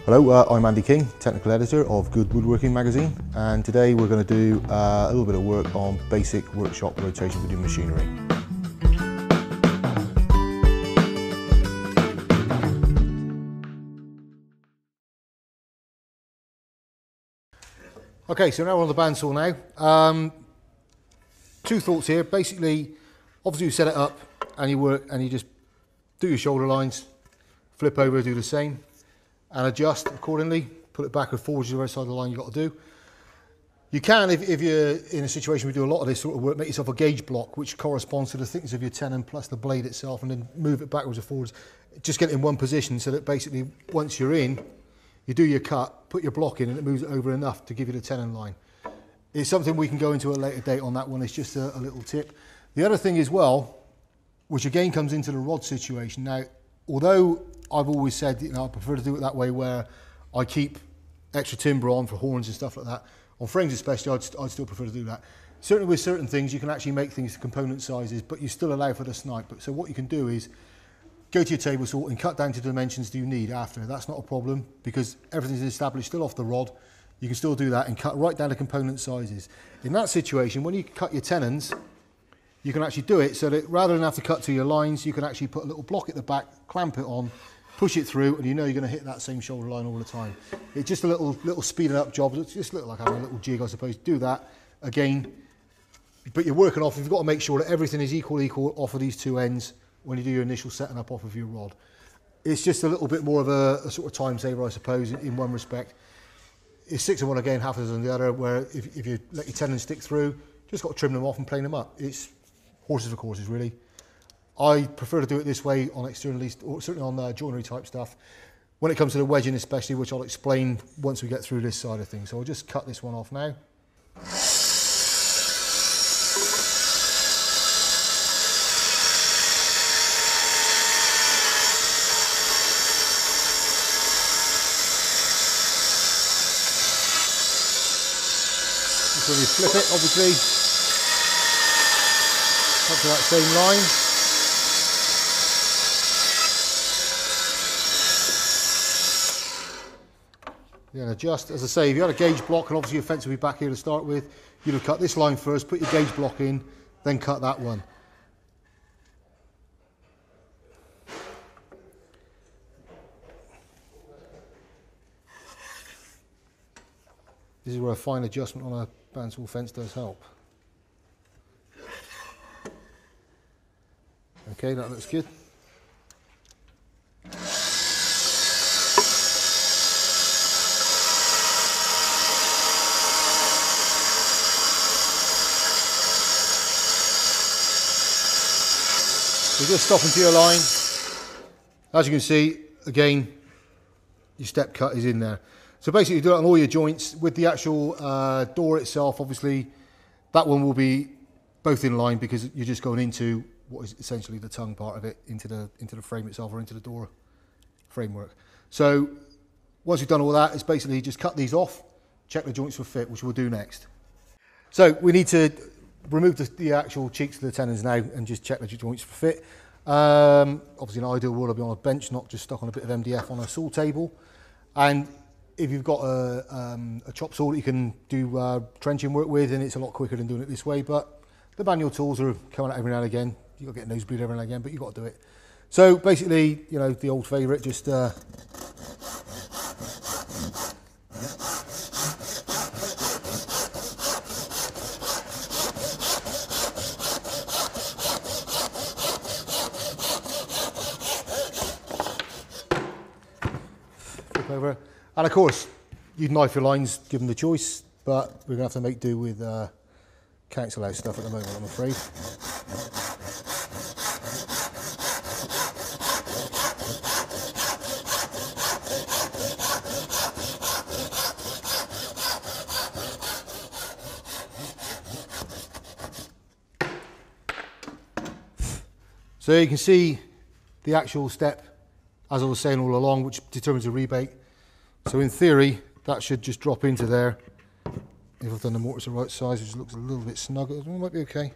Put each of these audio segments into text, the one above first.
Hello, I'm Andy King, technical editor of Good Woodworking magazine, and today we're going to do a little bit of work on basic workshop rotation within machinery. Okay, so now we're on the bandsaw now. Two thoughts here. Basically, obviously you set it up and you work and you just do your shoulder lines, flip over, do the same, and adjust accordingly. Put it back or forwards to the right side of the line you've got to do. You can, if you're in a situation where you do a lot of this sort of work, make yourself a gauge block which corresponds to the thickness of your tenon plus the blade itself, and then move it backwards or forwards. Just get it in one position so that basically once you're in, you do your cut, put your block in, and it moves it over enough to give you the tenon line. It's something we can go into at a later date on that one. It's just a little tip. The other thing as well, which again comes into the rod situation. Now, although I've always said, you know, I prefer to do it that way where I keep extra timber on for horns and stuff like that. On frames especially, I'd still prefer to do that. Certainly with certain things, you can actually make things to component sizes, but you still allow for the snipe. So what you can do is go to your table saw and cut down to the dimensions that you need after. That's not a problem because everything's established still off the rod. You can still do that and cut right down to component sizes. In that situation, when you cut your tenons, you can actually do it so that rather than have to cut to your lines, you can actually put a little block at the back, clamp it on, push it through, and you know you're going to hit that same shoulder line all the time. It's just a little speeded up job. It's just like having a little jig, I suppose. Do that again, but you're working off. You've got to make sure that everything is equal off of these two ends when you do your initial setting up off of your rod. It's just a little bit more of a sort of time saver, I suppose, in one respect. It's 6 of one again, half as on the other, where if you let your tenons stick through, just got to trim them off and plane them up. It's horses for courses, really. I prefer to do it this way on externally, or certainly on joinery type stuff. When it comes to the wedging especially, which I'll explain once we get through this side of things. So I'll just cut this one off now. Just when you flip it, obviously, up to that same line. Yeah, adjust. As I say, if you had a gauge block, and obviously your fence will be back here to start with, you'd have cut this line first, put your gauge block in, then cut that one. This is where a fine adjustment on a bandsaw fence does help. Okay, that looks good. So just stop into your line. As you can see, again, your step cut is in there. So basically you do it on all your joints. With the actual door itself, obviously, that one will be both in line because you're just going into what is essentially the tongue part of it, into the frame itself or into the door framework. So once you've done all that, it's basically just cut these off, check the joints for fit, which we'll do next. So we need to remove the actual cheeks of the tenons now and just check the joints for fit. Obviously, an ideal world will be on a bench, not just stuck on a bit of MDF on a saw table. And if you've got a chop saw that you can do trenching work with, then it's a lot quicker than doing it this way. But the manual tools are coming out every now and again. You've got to get a nosebleed every now and again, but you've got to do it. So basically, you know, the old favourite, just flip over. And of course, you'd knife your lines given the choice, but we're going to have to make do with council house stuff at the moment, I'm afraid. So you can see the actual step, as I was saying all along, which determines the rebate. So in theory, that should just drop into there. If I've done the mortise the right size, which looks a little bit snug, it might be okay.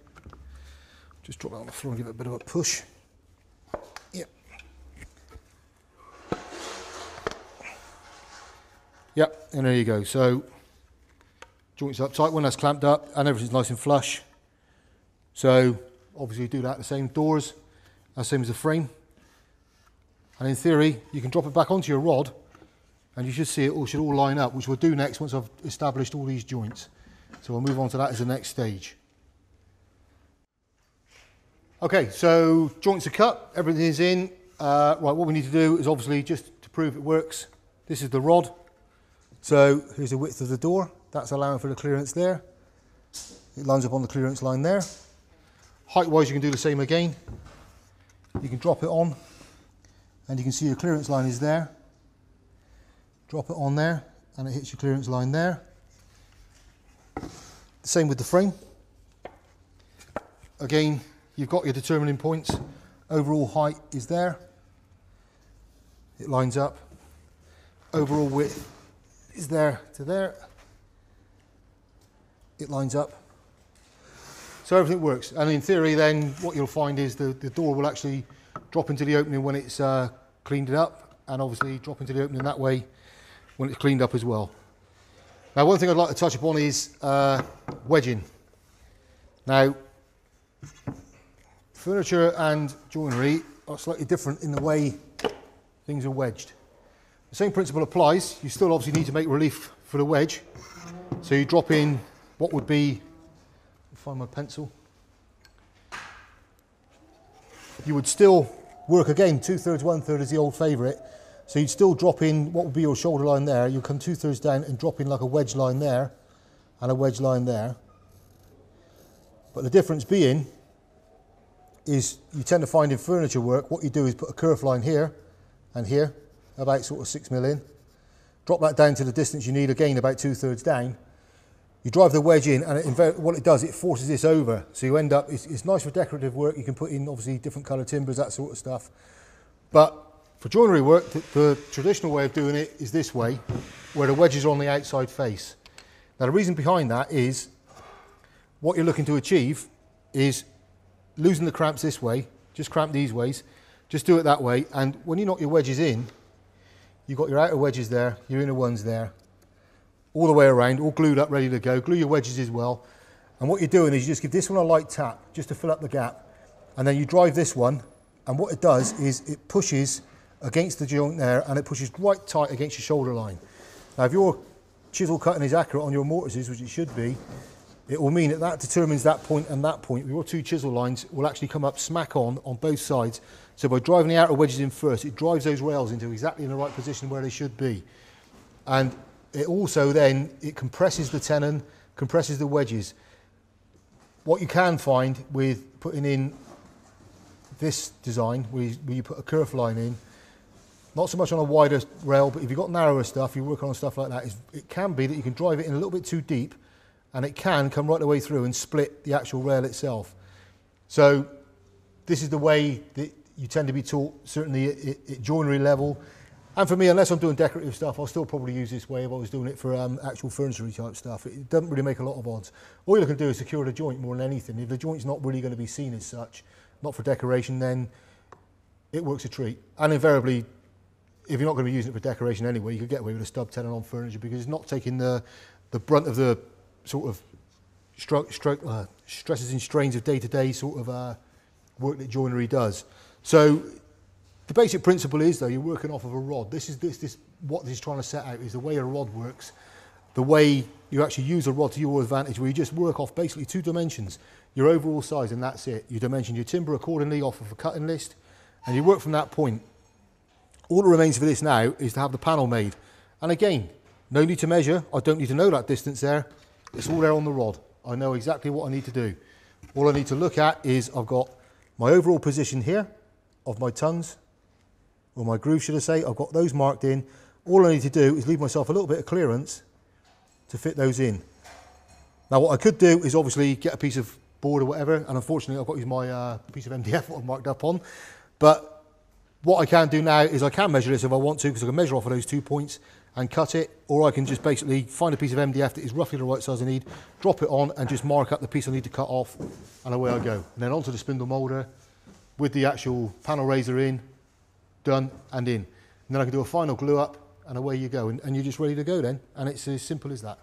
Just drop that on the floor and give it a bit of a push. Yep. Yep, and there you go. So joints up tight when that's clamped up and everything's nice and flush. So obviously do that the same doors, as same as the frame. And in theory, you can drop it back onto your rod and you should see it all should all line up, which we'll do next once I've established all these joints. So we'll move on to that as the next stage. Okay, so joints are cut, everything is in. Right, what we need to do is obviously just to prove it works. This is the rod. So here's the width of the door. That's allowing for the clearance there. It lines up on the clearance line there. Height-wise, you can do the same again. You can drop it on, and you can see your clearance line is there. Drop it on there, and it hits your clearance line there. The same with the frame. Again, you've got your determining points. Overall height is there. It lines up. Overall width is there to there. It lines up. So everything works. And in theory then, what you'll find is the door will actually drop into the opening when it's cleaned it up, and obviously drop into the opening that way when it's cleaned up as well. Now, one thing I'd like to touch upon is wedging. Now, furniture and joinery are slightly different in the way things are wedged. The same principle applies. You still obviously need to make relief for the wedge. So you drop in what would be, find my pencil. You would still work again, 2/3, 1/3 is the old favourite. So you'd still drop in what would be your shoulder line there. You'll come 2/3 down and drop in like a wedge line there and a wedge line there. But the difference being is you tend to find in furniture work, what you do is put a kerf line here and here, about sort of 6mm in. Drop that down to the distance you need, again about 2/3 down. You drive the wedge in, and what it does, it forces this over. So you end up, it's nice for decorative work. You can put in obviously different colour timbers, that sort of stuff. But for joinery work, the traditional way of doing it is this way, where the wedges are on the outside face. Now the reason behind that is, what you're looking to achieve is losing the cramps this way, just cramp these ways, just do it that way, and when you knock your wedges in, you've got your outer wedges there, your inner ones there, all the way around, all glued up, ready to go. Glue your wedges as well. And what you're doing is you just give this one a light tap, just to fill up the gap, and then you drive this one, and what it does is it pushes against the joint there, and it pushes right tight against your shoulder line. Now if your chisel cutting is accurate on your mortises, which it should be, it will mean that that determines that point and that point. Your two chisel lines will actually come up smack on both sides. So by driving the outer wedges in first, it drives those rails into exactly in the right position where they should be. And it also then, it compresses the tenon, compresses the wedges. What you can find with putting in this design, where you put a kerf line in, not so much on a wider rail, but if you've got narrower stuff, you work on stuff like that, it can be that you can drive it in a little bit too deep, and it can come right the way through and split the actual rail itself. So this is the way that you tend to be taught, certainly at joinery level. And for me, unless I'm doing decorative stuff, I'll still probably use this way if I was doing it for actual furniture type stuff. It doesn't really make a lot of odds. All you're looking to do is secure the joint more than anything. If the joint's not really going to be seen as such, not for decoration, then it works a treat. And invariably, if you're not going to be using it for decoration anyway, you could get away with a stub tenon on furniture because it's not taking the brunt of the sort of stresses and strains of day-to-day sort of work that joinery does. So the basic principle is, though, you're working off of a rod. What this is trying to set out is the way a rod works, the way you actually use a rod to your advantage, where you just work off basically two dimensions, your overall size, and that's it. You dimension your timber accordingly off of a cutting list, and you work from that point. All that remains for this now is to have the panel made. And again, no need to measure. I don't need to know that distance there. It's all there on the rod. I know exactly what I need to do. All I need to look at is I've got my overall position here of my tongues, or my groove, should I say. I've got those marked in. All I need to do is leave myself a little bit of clearance to fit those in. Now what I could do is obviously get a piece of board or whatever, and unfortunately I've got to use my piece of MDF what I've marked up on. But what I can do now is I can measure this if I want to, because I can measure off of those 2 points and cut it, or I can just basically find a piece of MDF that is roughly the right size I need, drop it on and just mark up the piece I need to cut off, and away I go. And then onto the spindle moulder with the actual panel raiser in, done and in. And then I can do a final glue up and away you go, and you're just ready to go then, and it's as simple as that.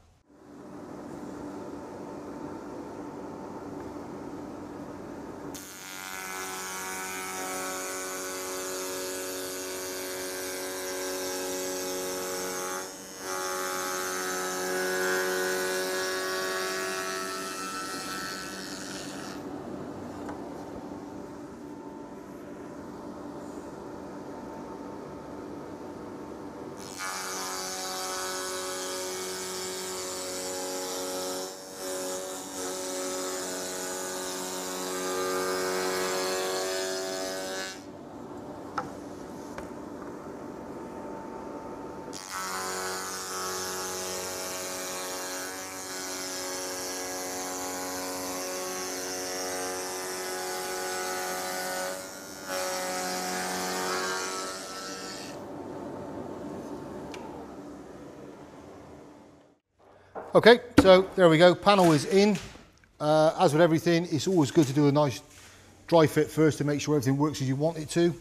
Okay, so there we go, panel is in. As with everything, it's always good to do a nice dry fit first to make sure everything works as you want it to.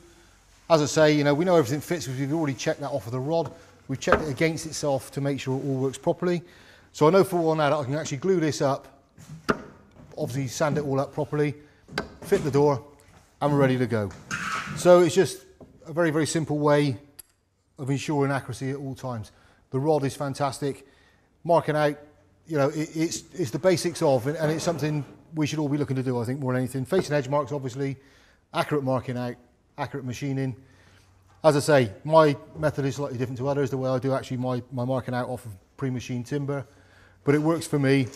As I say, you know, we know everything fits because we've already checked that off of the rod. We've checked it against itself to make sure it all works properly. So I know for one now that I can actually glue this up, obviously sand it all up properly, fit the door, and we're ready to go. So it's just a very, very simple way of ensuring accuracy at all times. The rod is fantastic. Marking out, you know, it's the basics of, and it's something we should all be looking to do, I think, more than anything. Facing edge marks, obviously, accurate marking out, accurate machining. As I say, my method is slightly different to others, the way I do actually my marking out off of pre-machined timber, but it works for me,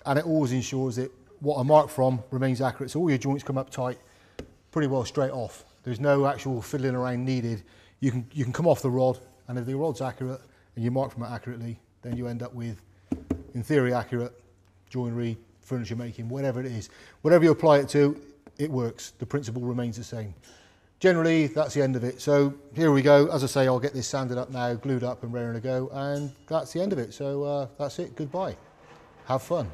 and it always ensures that what I mark from remains accurate. So all your joints come up tight, pretty well straight off. There's no actual fiddling around needed. You can come off the rod, and if the rod's accurate and you mark from it accurately, then you end up with, in theory, accurate joinery, furniture making, whatever it is. Whatever you apply it to, it works. The principle remains the same. Generally, that's the end of it. So here we go. As I say, I'll get this sanded up now, glued up and ready to go, and that's the end of it. So that's it. Goodbye. Have fun.